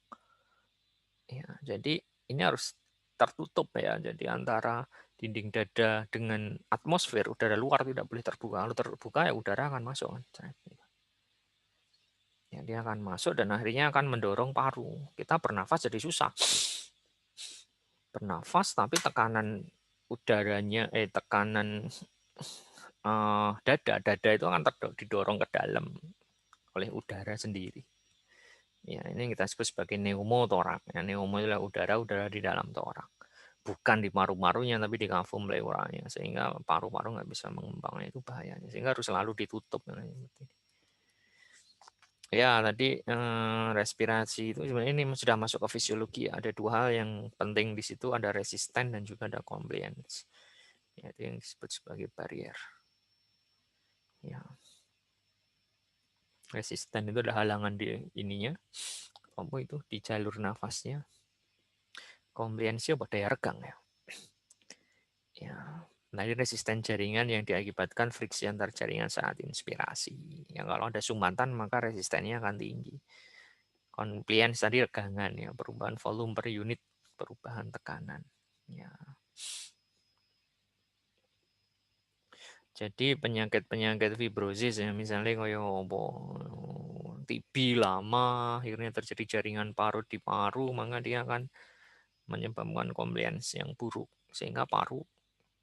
Ya, jadi ini harus tertutup ya. Jadi antara dinding dada dengan atmosfer, udara luar tidak boleh terbuka. Kalau terbuka ya udara akan masuk. Ya, dia akan masuk dan akhirnya akan mendorong paru. Kita bernafas jadi susah. Bernafas tapi tekanan udaranya, tekanan dada itu akan didorong ke dalam oleh udara sendiri. Ya, ini kita sebut sebagai pneumotorak. Ya, pneumo adalah udara di dalam torak. Bukan di paru-parunya, tapi di cavum pleuranya. Sehingga paru-paru nggak bisa mengembangnya, itu bahayanya. Sehingga harus selalu ditutup. Ya, tadi respirasi itu sebenarnya ini sudah masuk ke fisiologi. Ada dua hal yang penting di situ, ada resisten dan juga ada compliance. Ya, itu yang disebut sebagai barrier. Ya, resisten itu ada halangan di ininya, apa itu di jalur nafasnya. Komprehensi apa daya regang ya. Ya, nah ini resisten jaringan yang diakibatkan friksi antar jaringan saat inspirasi. Ya, kalau ada sumbatan maka resistennya akan tinggi. Compliance tadi regangan ya, perubahan volume per unit, perubahan tekanan. Ya. Jadi penyakit-penyakit fibrosis ya, misalnya kayak TB lama, akhirnya terjadi jaringan parut di paru, maka dia akan menyebabkan compliance yang buruk, sehingga paru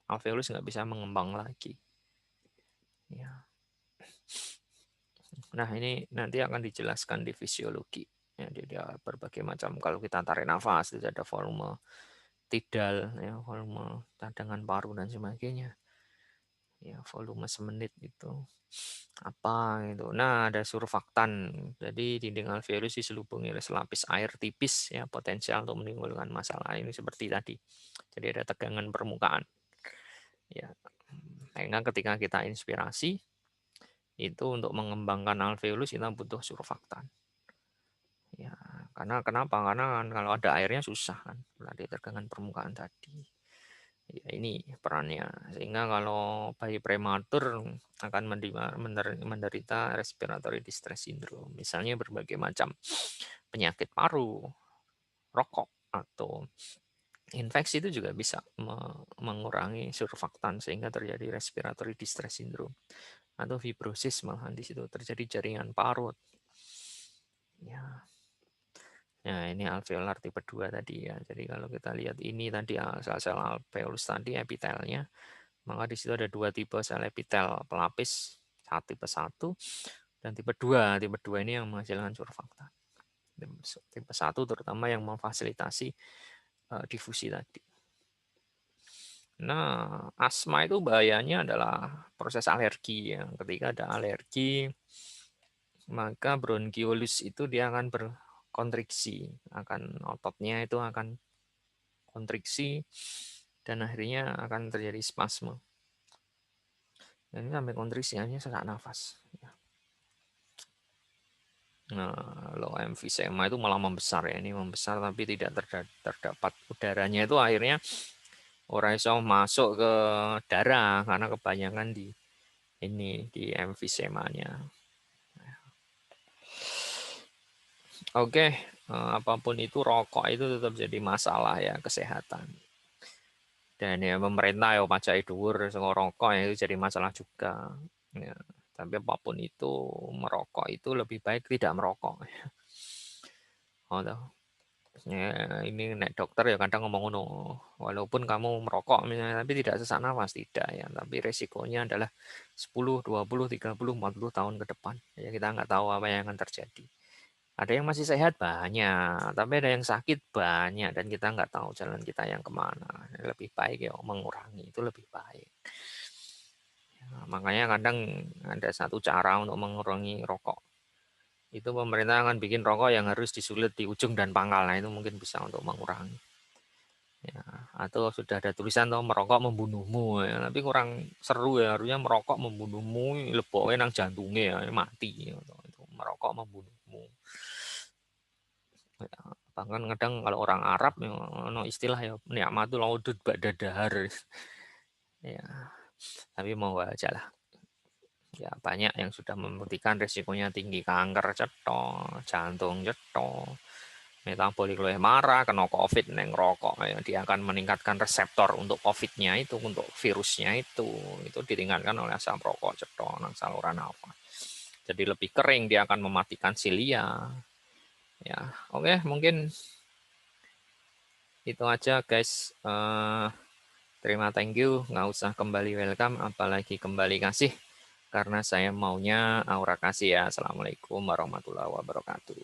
alveolus nggak bisa mengembang lagi. Ya. Nah ini nanti akan dijelaskan di fisiologi. Ya, jadi berbagai macam, kalau kita tarik nafas, itu ada volume tidal, ya, volume cadangan paru dan sebagainya. Ya, volume semenit itu apa itu. Nah, ada surfaktan. Jadi dinding alveolus diselubungi oleh selapis air tipis ya, potensial untuk menimbulkan masalah ini seperti tadi. Jadi ada tegangan permukaan. Ya. Sehingga ketika kita inspirasi itu untuk mengembangkan alveolus kita butuh surfaktan. Ya, karena kenapa? Karena kalau ada airnya susah kan, ada tegangan permukaan tadi. Ya, ini perannya. Sehingga kalau bayi prematur akan menderita respiratory distress syndrome. Misalnya berbagai macam penyakit paru, rokok, atau infeksi itu juga bisa mengurangi surfaktan sehingga terjadi respiratory distress syndrome. Atau fibrosis malahan di situ terjadi jaringan parut. Ya. Nah, ini alveolar tipe 2 tadi ya. Jadi kalau kita lihat ini tadi sel-sel alveolus tadi epitelnya, maka di situ ada dua tipe sel epitel pelapis, tipe 1 dan tipe 2. Tipe 2 ini yang menghasilkan surfaktan. Tipe 1 terutama yang memfasilitasi difusi tadi. Nah, asma itu bahayanya adalah proses alergi ya. Ketika ada alergi, maka bronkiolus itu dia akan berkontriksi, akan ototnya itu akan kontriksi dan akhirnya akan terjadi spasme. Dan ini sampai kontriksi hanya sesak nafas. Nah, low emphysema itu malah membesar ya, ini membesar tapi tidak terdapat udaranya itu akhirnya orang iso masuk ke darah karena kebanyakan di ini di emfisemanya. Oke, apapun itu rokok itu tetap jadi masalah ya kesehatan. Dan ya pemerintah ya pajak dhuwur sing rokok ya itu jadi masalah juga. Ya, tapi apapun itu merokok itu lebih baik tidak merokok. Oh, ya, ini nek dokter ya kadang ngomong ngono. Walaupun kamu merokok misalnya tapi tidak sesak nafas tidak ya, tapi resikonya adalah 10, 20, 30, 40 tahun ke depan. Ya kita nggak tahu apa yang akan terjadi. Ada yang masih sehat banyak, tapi ada yang sakit banyak dan kita nggak tahu jalan kita yang kemana. Lebih baik ya mengurangi itu lebih baik. Ya, makanya kadang ada satu cara untuk mengurangi rokok. Itu pemerintah akan bikin rokok yang harus disulit di ujung dan pangkal. Nah itu mungkin bisa untuk mengurangi. Ya, atau sudah ada tulisan tuh merokok membunuhmu ya, tapi kurang seru ya, harusnya merokok membunuhmu leboknya nang jantungnya ya, mati ya, itu merokok membunuhmu. Ya, bahkan kadang kalau orang Arab ya, no istilah ya ni'matul udud ba'da dahar. Ya, tapi mau aja lah. Ya banyak yang sudah membuktikan resikonya tinggi, kanker cetok, jantung cetok, metabolik luwih marah, kena COVID neng rokok ya, dia akan meningkatkan reseptor untuk COVID-nya itu, untuk virusnya itu ditingkatkan oleh asap rokok cetok nang saluran nafas. Jadi lebih kering, dia akan mematikan silia. Ya, oke, mungkin itu aja guys. Terima thank you, nggak usah kembali welcome, apalagi kembali kasih. Karena saya maunya aura kasih ya. Assalamualaikum warahmatullahi wabarakatuh.